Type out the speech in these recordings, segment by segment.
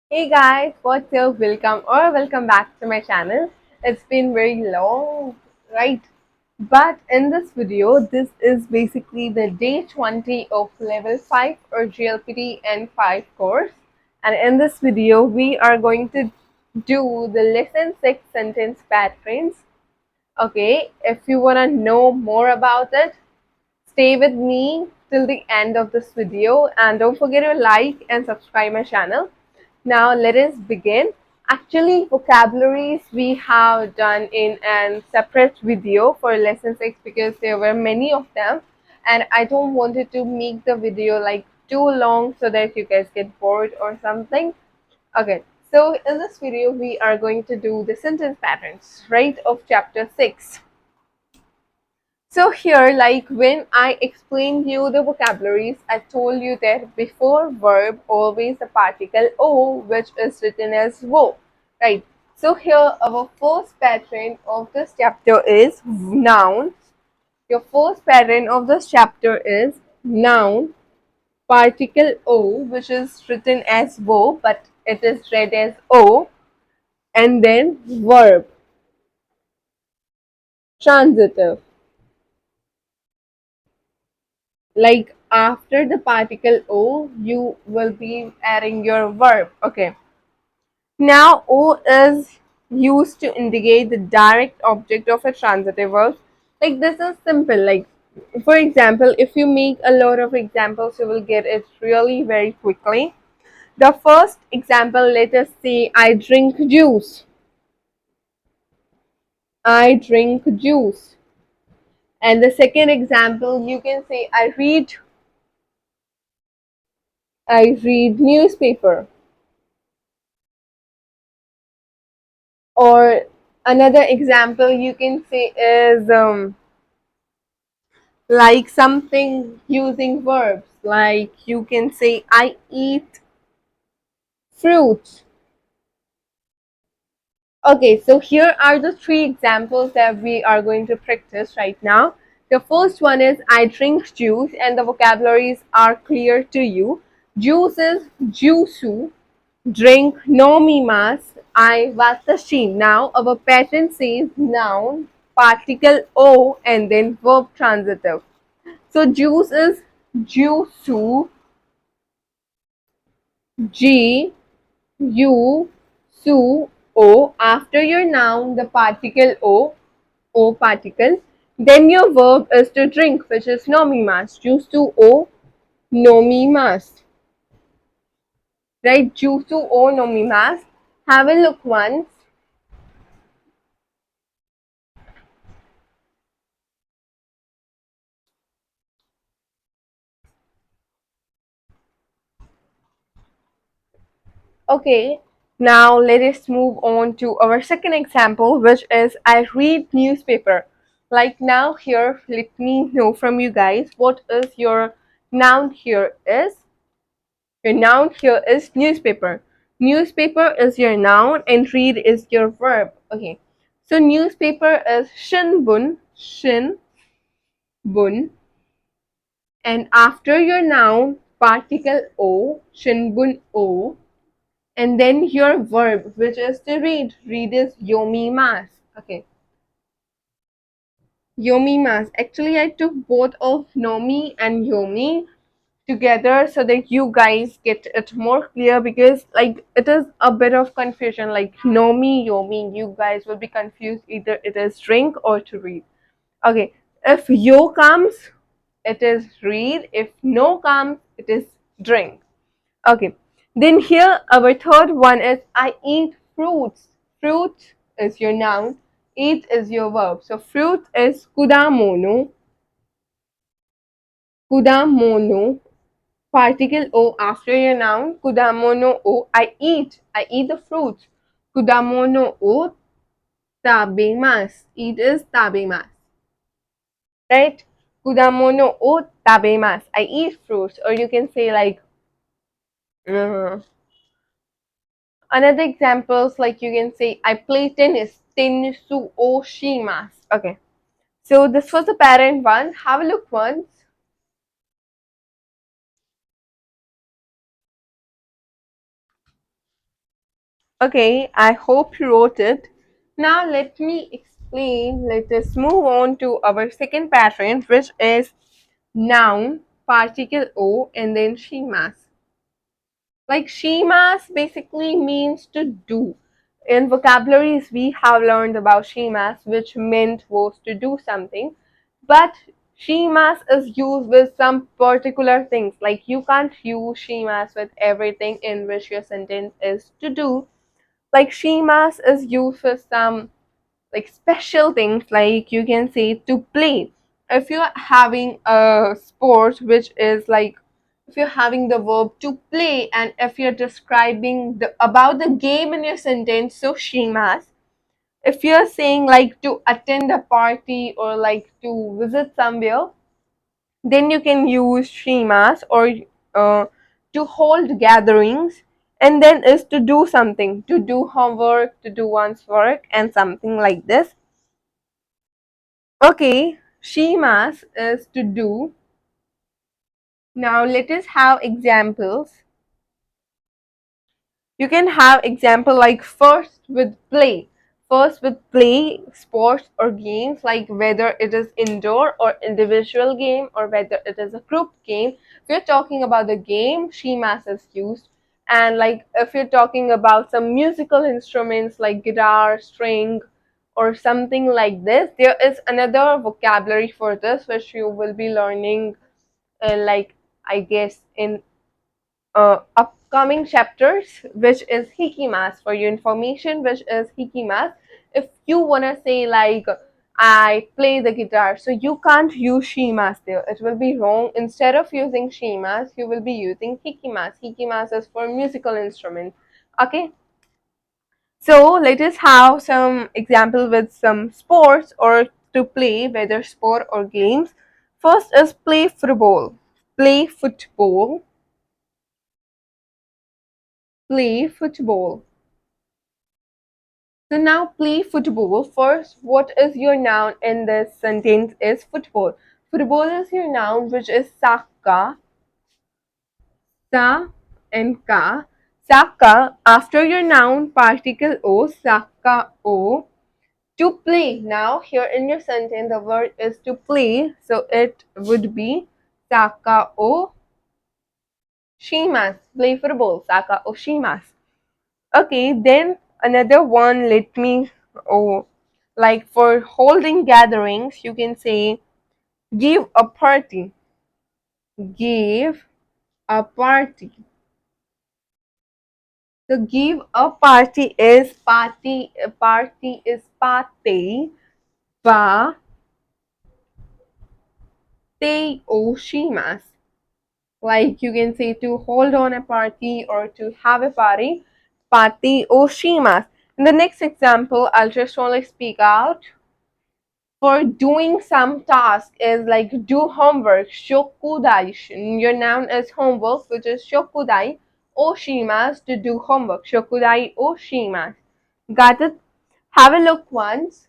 Hey guys, what's up? Welcome back to my channel. It's been very long, right? But in this video, this is basically the day 20 of level 5 or GLPT N5 course. And in this video, we are going to do the lesson 6 sentence patterns. Okay, if you want to know more about it, stay with me till the end of this video and don't forget to like and subscribe my channel. Now let us begin. Actually, vocabularies we have done in a separate video for lesson 6 because there were many of them and I don't wanted to make the video like too long so that you guys get bored or something. Okay, so in this video we are going to do the sentence patterns, right, of chapter 6. So here, like when I explained you the vocabularies, I told you that before verb, always the particle O, which is written as wo, right? So here, our first pattern of this chapter is noun. Your first pattern of this chapter is noun, particle O, which is written as wo, but it is read as O, and then verb, transitive. Like after the particle O, you will be adding your verb. Okay. Now O is used to indicate the direct object of a transitive verb. Like this is simple. Like for example, if you make a lot of examples, you will get it really very quickly. The first example, let us say I drink juice. I drink juice. And the second example, you can say I read newspaper. Or another example you can say is like something using verbs. Like you can say, I eat fruits. Okay, so here are the three examples that we are going to practice right now. The first one is I drink juice, and the vocabularies are clear to you. Juice is juicu, drink nomimas, I watashi. Now our pattern says noun, particle o, and then verb transitive. So juice is juicu, g u su o. After your noun, the particle o particle. Then your verb is to drink, which is nomimas. Juicu o nomimas. Right? Juicu o nomimas. Have a look once. Okay, now let us move on to our second example, which is I read newspaper. Like now here, let me know from you guys what is your noun here is. Your noun here is newspaper. Newspaper is your noun and read is your verb. Okay, so newspaper is shinbun, and after your noun, particle o, shinbun o, and then your verb, which is to read. Read is yomimasu. Okay, yomimasu. Actually, I took both of nomi and yomi together so that you guys get it more clear, because like it is a bit of confusion. Like nomi, yomi, you guys will be confused. Either it is drink or to read. Okay, if yo comes, it is read. If no comes, it is drink. Okay, then here our third one is I eat fruits. Fruit is your noun, eat is your verb. So fruit is kudamono, kudamono, particle o after your noun, kudamono o, I eat the fruits. Kudamono o tabemasu, eat is tabemasu, right? Kudamono o tabemasu, I eat fruits. Or you can say like, uh, another examples, like you can say I play tennis. Tennisu o shimasu. Okay. So this was the parent one. Have a look once. Okay, I hope you wrote it. Now let me explain. Let us move on to our second pattern, which is noun, particle O, and then shemas. Like shemas basically means to do. In vocabularies, we have learned about shemas, which meant was to do something. But shemas is used with some particular things. Like you can't use shemas with everything in which your sentence is to do. Like shemas is used for some like special things, like you can say to play. If you're having a sport which is like, if you're having the verb to play, and if you're describing the about the game in your sentence, so shemas. If you're saying like to attend a party or like to visit somewhere, then you can use shemas. Or to hold gatherings, and then is to do something, to do homework, to do one's work, and something like this. Okay, shemas is to do. Now let us have examples. You can have example like first with play. First with play, sports or games, like whether it is indoor or individual game, or whether it is a group game. If you're talking about the game, shemas is used. And like if you're talking about some musical instruments like guitar, string, or something like this, there is another vocabulary for this which you will be learning, like I guess in upcoming chapters, which is hikimas. For your information, which is hikimas. If you wanna say like I play the guitar, so you can't use shimas there. It will be wrong. Instead of using shimas, you will be using hikimas. Hikimas is for musical instrument. Okay. So let us have some example with some sports or to play, whether sport or games. First is play football. Play football. Play football. So now play football. First, what is your noun in this sentence is football. Football is your noun, which is saka, sa and ka. Saka, after your noun particle o, saka o. To play. Now here in your sentence the word is to play, so it would be saka o shimas. Play football, saka o shimas. Okay, then another one, let me, oh, like for holding gatherings, you can say give a party. Give a party. So give a party is party. Party is pate. Pa te oshimas. Like you can say to hold on a party or to have a party. Party oshimas. In the next example, I'll just only speak out for doing some task is like do homework. Shokudai. Your noun is homework, which is shokudai. Oshimas to do homework. Shokudai oshimas. Got it? Have a look once.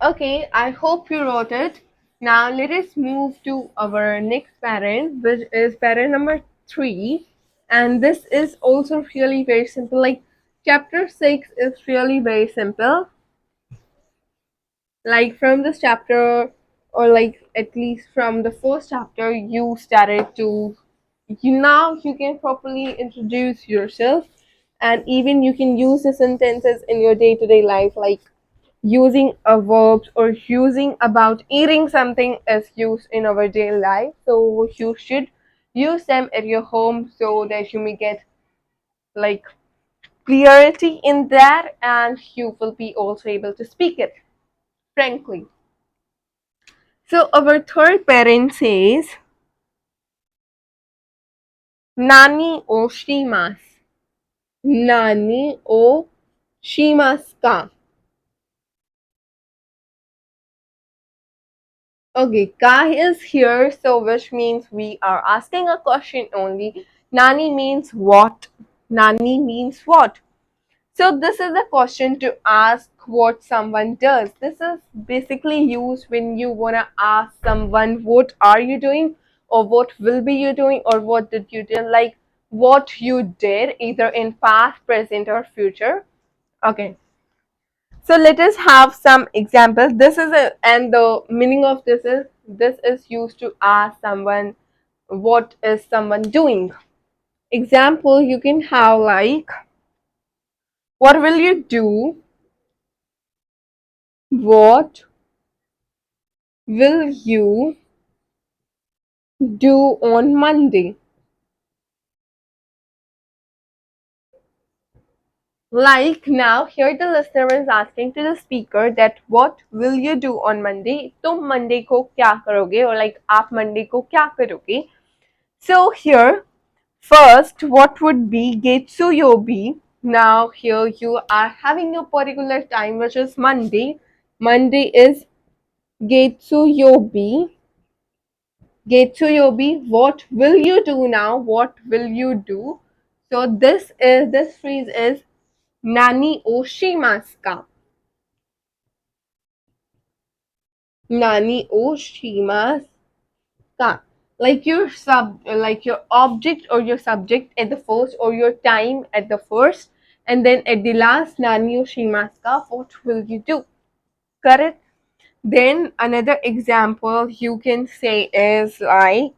Okay, I hope you wrote it. Now let us move to our next parent, which is parent number 3. And this is also really very simple. Like chapter 6 is really very simple. Like from this chapter, or like at least from the first chapter, you started to, you now you can properly introduce yourself, and even you can use the sentences in your day-to-day life, like using a verbs or using about eating something is used in our daily life, so you should use them at your home so that you may get like clarity in that, and you will be also able to speak it frankly. So our third parent says nani o shimasu. Nani o shimasu ka? Okay, ka is here, so which means we are asking a question only. Nani means what? Nani means what? So this is a question to ask what someone does. This is basically used when you wanna ask someone what are you doing, or what will be you doing, or what did you do, like what you did either in past, present, or future. Okay. So let us have some examples. This is a, and the meaning of this is used to ask someone what is someone doing. Example you can have like, what will you do? What will you do on Monday? Like now, here the listener is asking to the speaker that what will you do on Monday? तुम Monday को क्या करोगे? Or like आप Monday को क्या करोगे? So here, first, what would be Getsuyobi? Now here you are having a particular time which is Monday. Monday is Getsuyobi. Getsuyobi, what will you do now? What will you do? So this phrase is Nani o shimasu ka? Nani o shimasu ka? Like your object or your subject at the first, or your time at the first, and then at the last, Nani o shimasu ka? What will you do? Correct? Then another example you can say is like,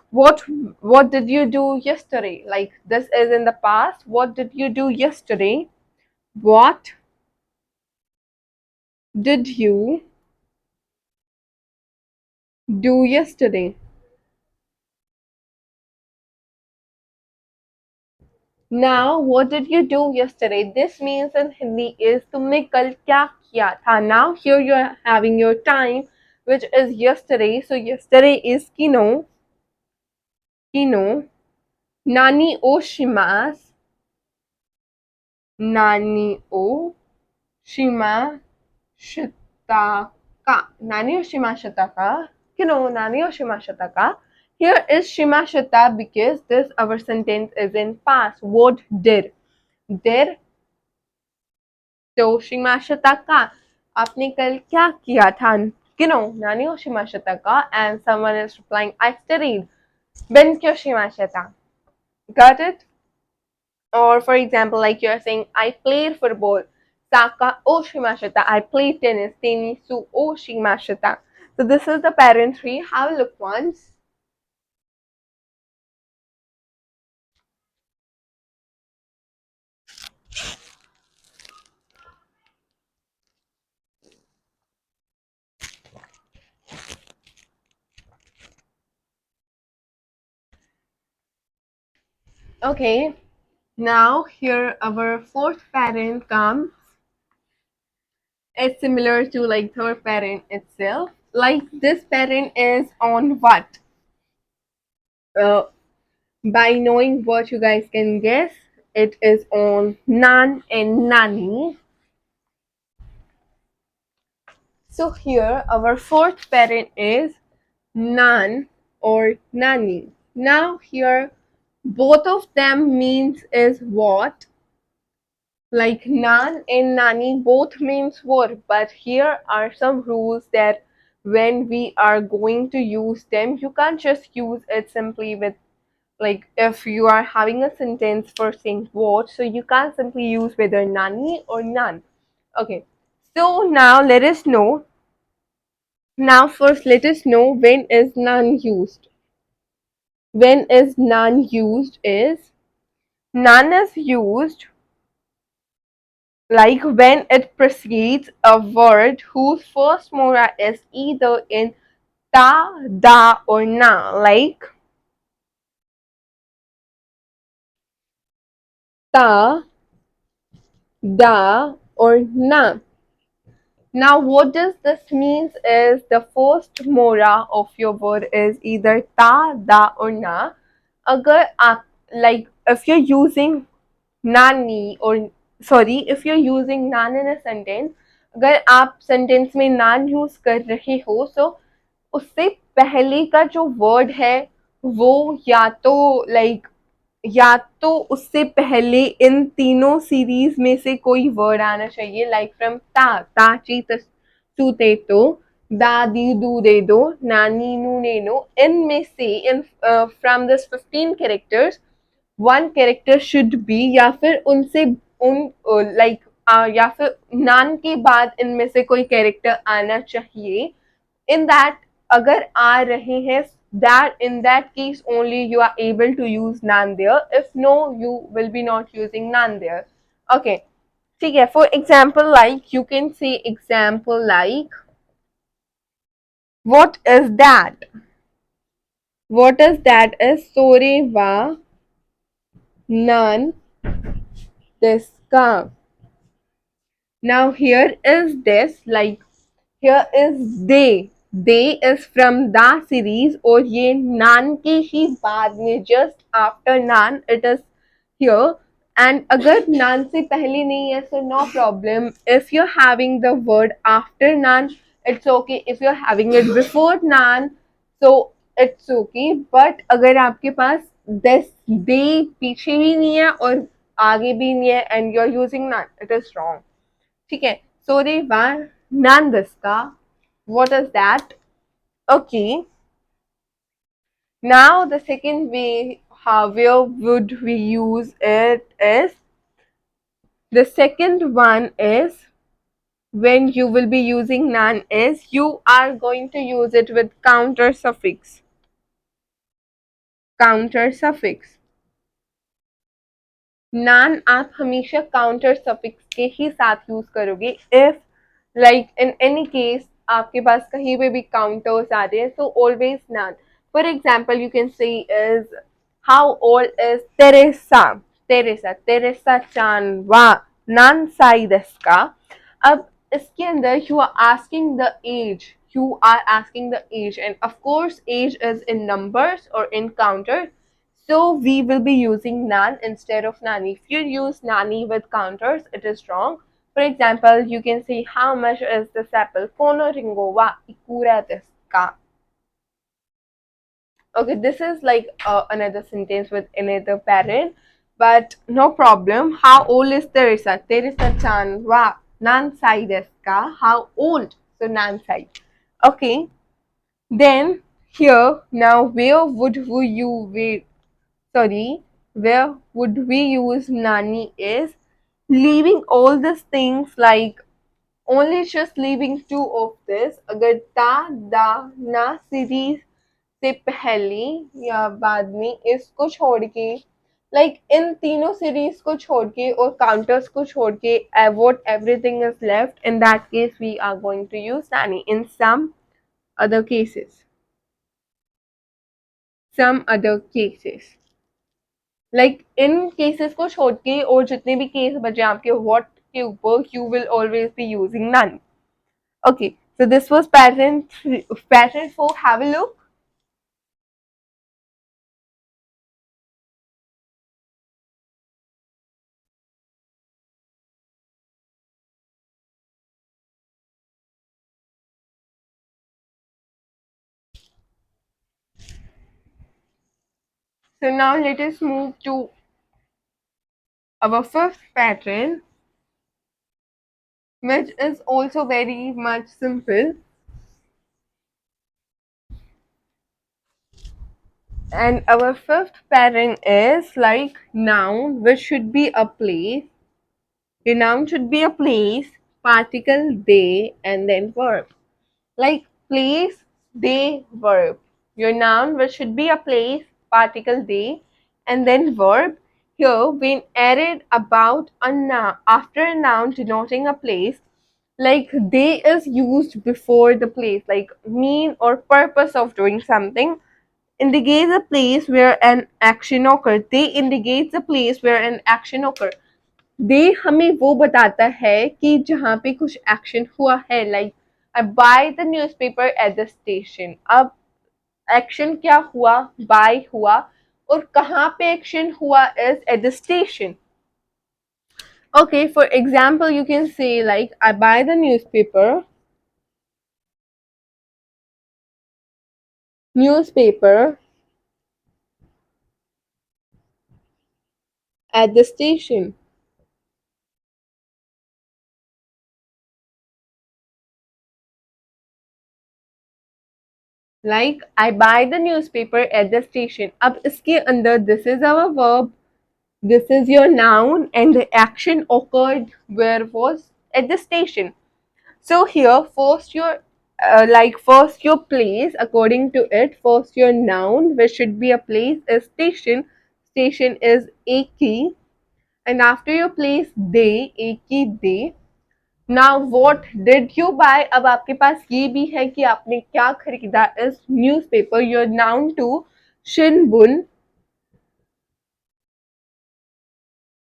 what what did you do yesterday? Like this is in the past. What did you do yesterday? What did you do yesterday? Now, what did you do yesterday? This means in Hindi is तुमने कल क्या किया था? Now here you are having your time, which is yesterday. So yesterday is kino. Nani o shimasu. Nani o shimashita ka. Nani o shimashita ka. Kino nani o shimashita ka. Here is shimashita because this our sentence is in past. What did? Did. तो शिमाशता का आपने कल क्या किया था? नानी हो शिमाशता का, and someone is replying I studied. Benkyo shimashita. Got it? Or for example, like you're saying I played football. Saka o shimashita. I played tennis. Tenisu o shimashita. So this is the parent tree. Have a look once. Okay. Now here our fourth parent comes. It's similar to like third parent itself. Like this parent is on what? Uh, by knowing what you guys can guess, it is on nan and nani. So here our fourth parent is nan or nani. Now here both of them means is what? Like nan and nani both means what, but here are some rules that when we are going to use them, you can't just use it simply with, like if you are having a sentence for saying what, so you can't simply use whether nani or nan. Okay, so now let us know. Now first let us know when is nan used. When is nan used is, nan is used like when it precedes a word whose first mora is either in ta, da, or na, like ta, da, or na. Now, what does this means is the first mora of your word is either ta, da, or na. अगर आप like if you're using nani or sorry if you're using nan in a sentence, अगर आप sentence में nan use कर रहे हो, so उससे पहले का जो word है वो या तो like या तो उससे पहले इन तीनों सीरीज में से कोई वर्ड आना चाहिए, लाइक फ्रॉम ता ची तू ते तो, दा दी दू दे दो, नानी नू ने नो, इनमें से in from this 15 characters one character should be, या फिर उनसे उन लाइक या फिर नान के बाद इनमें से कोई कैरेक्टर आना चाहिए। इन दैट अगर आ रहे हैं, that in that case only you are able to use nan there, if no you will be not using nan there. Okay, ठीक है, for example like you can say example like what is that, what is that is sore wa nan deska. Now here is this, like here is they is from the series, और ये नान के ही बाद में just after naan it is here. And अगर नान से पहले नहीं है so no problem, if you're having the word after naan it's okay, if you're having it before naan so it's okay, but अगर आपके पास this they पीछे भी नहीं है और आगे भी नहीं है and you're using naan, it is wrong. ठीक है, सोरे वा नान का, what is that? Okay, now the second way how where would we use it is, the second one is when you will be using nan is you are going to use it with counter suffix, counter suffix. नान आप हमेशा counter suffix के ही साथ use करोगे if like in any case आपके पास कहीं पे भी काउंटर्स आ रहे हैं, सो ऑलवेज नान. For example you can say is how old is Teresa, Teresa Teresa चान वा नान साई देस्का. अब इसके अंदर you are asking the age, you are asking the age, and of course age is in numbers or in counter, so we will be using nan instead of nani. If you use nani with counters, it is wrong. For example, you can say how much is this apple? Kono ringo wa ikura desu ka? Okay, this is like another sentence with another parent, but no problem. How old is Teresa? Teresa chan wa nan sai desu ka? How old? So nan sai. Okay, then here now where would you wait? Sorry, where would we use nani is leaving all these things, like only just leaving two of this. अगर ता दा ना series से पहले या बाद में इसको छोड़ के, लाइक इन तीनों सीरीज को छोड़ के और काउंटर्स को छोड़ के what everything is left, in that case we are going to use nani. In other cases some other cases like in cases को छोड़ के और जितने भी केस बचे आपके व्हाट के ऊपर, you will always be using none. Okay, so this was pattern 4. Have a look. So now let us move to our fifth pattern, which is also very much simple. And our fifth pattern is like noun, which should be a place. The noun should be a place, particle they, and then verb. Like place, they, verb. Your noun, which should be a place, particle they, and then verb. Here, when added about a noun, after a noun denoting a place, like they is used before the place, like mean or purpose of doing something, indicates a place where an action occurred. They indicates a place where an action occurred. दे हमें वो बताता है कि जहाँ पे कुछ action हुआ है, like I by the newspaper at the station. अब एक्शन क्या हुआ? बाय हुआ. और कहाँ पे एक्शन हुआ? Is at the station. Okay, for example you can से like I by the newspaper at the station. Like I buy the newspaper at the station. अब इसके अंदर this is our verb, this is your noun, and the action occurred where was at the station. So here, first your first your place according to it. First your noun, which should be a place, is station. Station is a key, and after your place, they, a key they. Now what did you buy? अब आपके पास ये भी है कि आपने क्या खरीदा is newspaper. Your noun to Shinbun.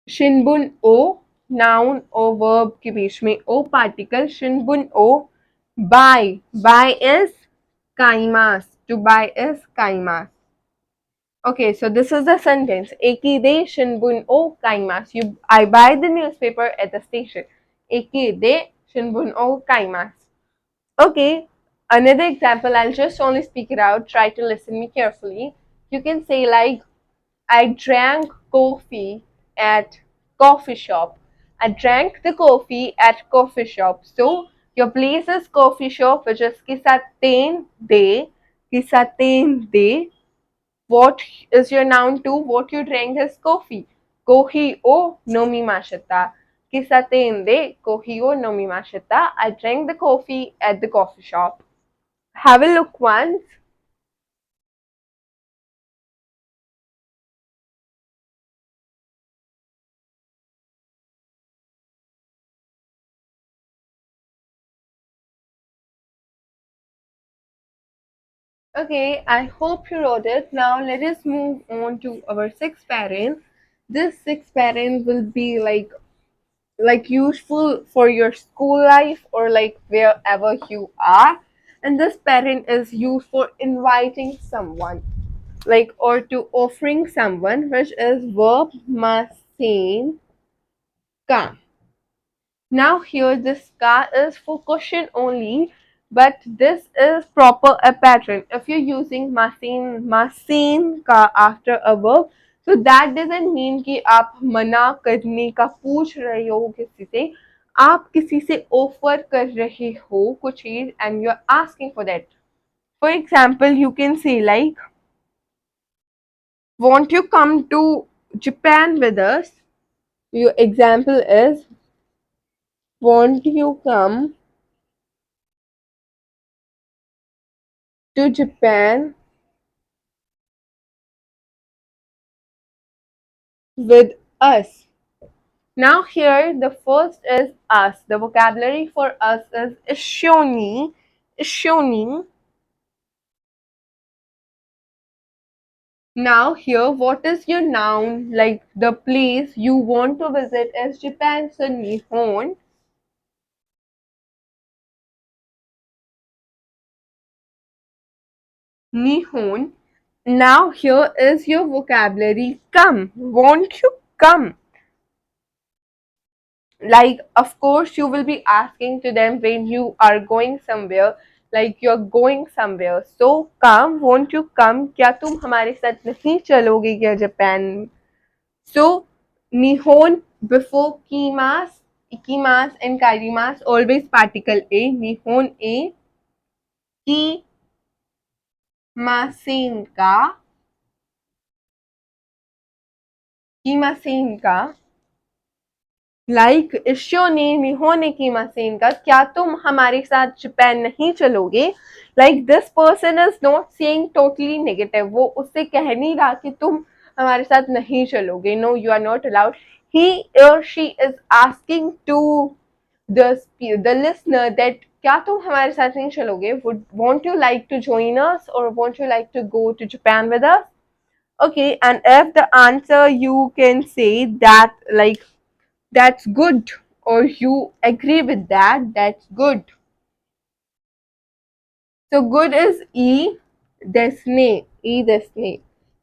Shinbun o noun o verb के बीच में o particle. Shinbun o buy. Buy is kaimas. To buy is kaimas. Okay, so this is the sentence. Eki de shinbun o kaimas. I buy the newspaper at the station. Eki de shinbun o kaimas. Okay, another example, I'll just only speak it out. Try to listen me carefully. You can say like, I drank coffee at coffee shop. I drank the coffee at coffee shop. So your place is coffee shop, which is kisaten de. Kisaten de. What is your noun to? What you drank is coffee. Kohi o nomimashita. Kisaten de kohi o nomimashita. I drank the coffee at the coffee shop. Have a look once. Okay, I hope you wrote it. Now let us move on to our sixth parent. This sixth parent will be like useful for your school life or like wherever you are. And this parent is used for inviting someone, like or to offering someone, which is verb masin ka. Now here this ka is for question only, but this is proper a pattern. If you're using masin ka after a verb, so that doesn't mean कि आप मना करने का पूछ रहे हो किसी से, आप किसी से ऑफर कर रहे हो कुछ चीज and you're asking for that. For example, you can say like, won't you come to Japan with us? Your example is, won't you come to Japan with us? Now here the first is us. The vocabulary for us is ishoni. Ishoni. Now here what is your noun? Like the place you want to visit is Japan, so Nihon. Nihon. Now here is your vocabulary come. Won't you come? Like of course you will be asking to them when you are going somewhere, like you're going somewhere, so come, won't you come, क्या तुम हमारे साथ नहीं चलोगे क्या Japan? So nihon before kimas, ikimas and karimas always particle a. Nihon a kimasen ka, kimasen ka. Like इश्यो ने होने की मसीन का, क्या तुम हमारे साथ जापान नहीं चलोगे? Like this person is not saying totally negative. वो उससे कह नहीं रहा कि तुम हमारे साथ नहीं चलोगे. No, you are not allowed. He और she is asking to the listener that क्या तुम हमारे साथ नहीं चलोगे? Would want you like to join us और want you like to go to Japan with us? Okay, and if the answer you can say that like that's good or you agree with that, that's good. So good is e desne.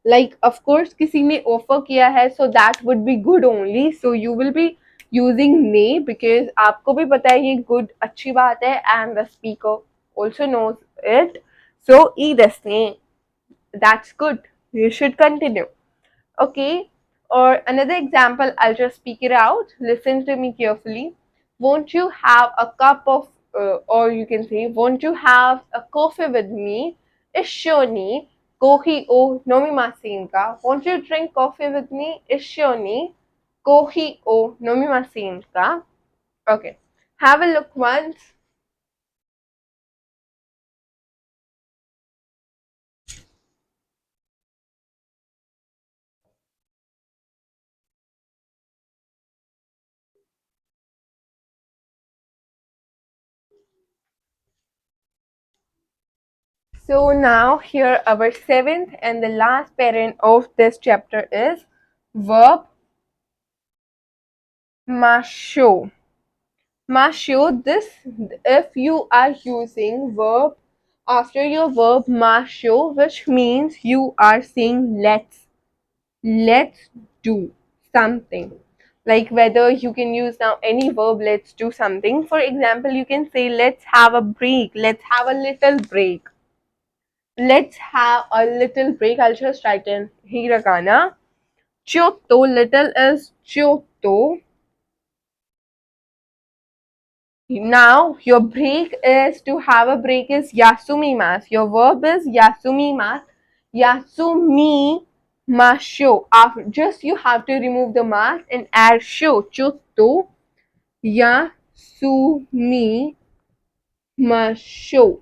Like of course किसी ने offer किया है, so that would be good only. So you will be using ne because आपको भी पता है ये good अच्छी बात है and the speaker also knows it. So e desne, that's good. You should continue. Okay. Or another example, I'll just speak it out. Listen to me carefully. Won't you have a cup of, or you can say, won't you have a coffee with me? Ishoni, kohi o nomimasen ka. Won't you drink coffee with me? Ishoni, kohi o nomimasen ka. Okay. Have a look once. So now here our seventh and the last parent of this chapter is verb masho. Masho, this if you are using verb after your verb masho, which means you are saying let's do something. Like whether you can use now any verb, let's do something. For example, you can say let's have a break, let's have a little break. Let's have a little break. I'll just write in hiragana. Chotto, little is chotto. Now your break is to have a break is yasumimasu. Your verb is yasumimasu. Yasumi masho. After just you have to remove the mas and add sho. Chotto yasumi masho.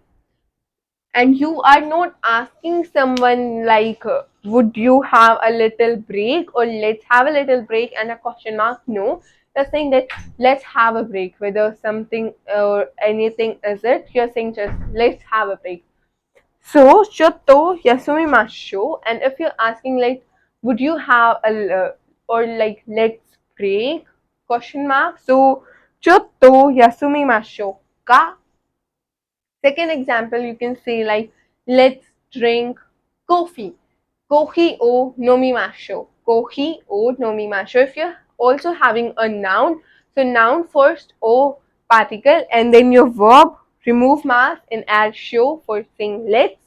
And you are not asking someone like would you have a little break or let's have a little break and a question mark. No, you're saying that let's have a break, whether something or anything is it, you're saying just let's have a break. So chotto yasumi masho. And if you're asking like would you have a or like let's break question mark, so chotto yasumi masho ka. Second example, you can say like, let's drink coffee. Kohi o nomimasho. Kohi o nomimasho. If you're also having a noun, so noun first o particle and then your verb, remove mas and add show for saying let's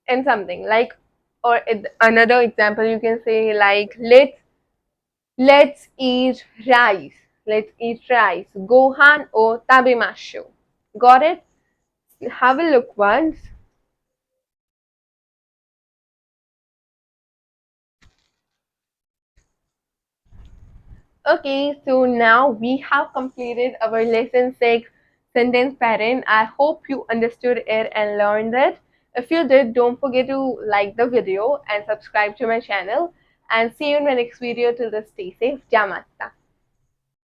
and something like, or another example you can say like let's eat rice. Let's eat rice. Gohan o tabimasho. Got it? Have a look once. Okay, so now we have completed our lesson 6 sentence pattern. I hope you understood it and learned it. If you did, don't forget to like the video and subscribe to my channel. And see you in my next video. Till then, stay safe. Jamasta.